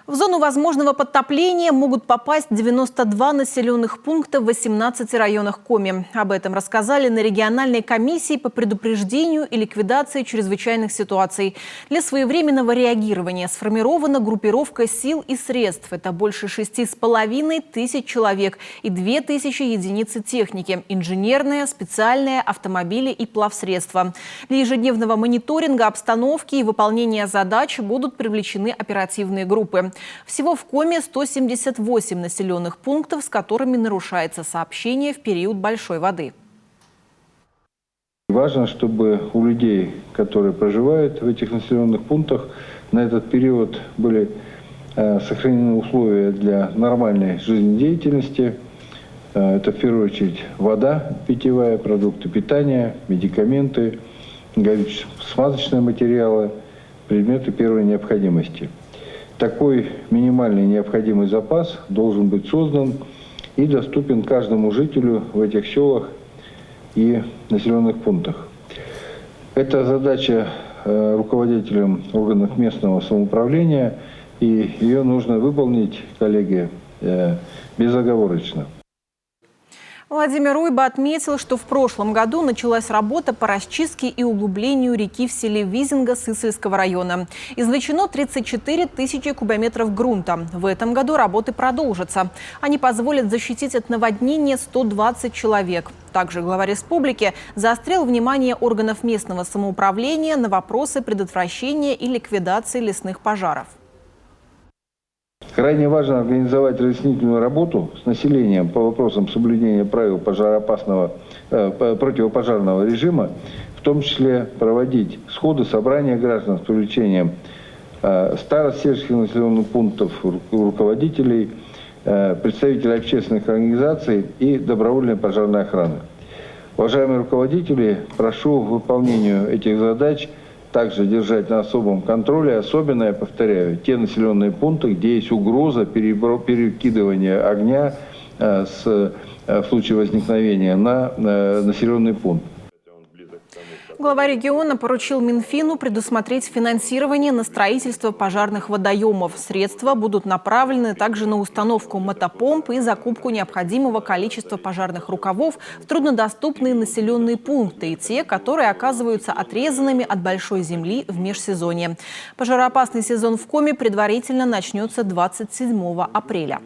В зону возможного подтопления могут попасть 92 населенных пункта в 18 районах Коми. Об этом рассказали на региональной комиссии по предупреждению и ликвидации чрезвычайных ситуаций. Для своевременного реагирования сформирована группировка сил и средств. Это больше 6,5 тысяч человек и 2000 единиц техники – инженерные, специальные, автомобили и плавсредства. Для ежедневного мониторинга обстановки и выполнения задач будут привлечены оперативные группы. Всего в Коми 178 населенных пунктов, с которыми нарушается сообщение в период большой воды. Важно, чтобы у людей, которые проживают в этих населенных пунктах, на этот период были сохранены условия для нормальной жизнедеятельности. Это в первую очередь вода питьевая, продукты питания, медикаменты, горюче-смазочные материалы, предметы первой необходимости. Такой минимальный необходимый запас должен быть создан и доступен каждому жителю в этих селах и населенных пунктах. Это задача руководителям органов местного самоуправления, и ее нужно выполнить, коллеги, безоговорочно. Владимир Уйба отметил, что в прошлом году началась работа по расчистке и углублению реки в селе Визинга Сысольского района. Извлечено 34 тысячи кубометров грунта. В этом году работы продолжатся. Они позволят защитить от наводнения 120 человек. Также глава республики заострил внимание органов местного самоуправления на вопросы предотвращения и ликвидации лесных пожаров. Крайне важно организовать разъяснительную работу с населением по вопросам соблюдения правил противопожарного режима, в том числе проводить сходы, собрания граждан с привлечением старост сельских населенных пунктов, руководителей, представителей общественных организаций и добровольной пожарной охраны. Уважаемые руководители, прошу в выполнению этих задач также держать на особом контроле, особенно, я повторяю, те населенные пункты, где есть угроза перекидывания огня в случае возникновения на населенный пункт. Глава региона поручил Минфину предусмотреть финансирование на строительство пожарных водоемов. Средства будут направлены также на установку мотопомп и закупку необходимого количества пожарных рукавов в труднодоступные населенные пункты и те, которые оказываются отрезанными от большой земли в межсезонье. Пожароопасный сезон в Коми предварительно начнется 27 апреля.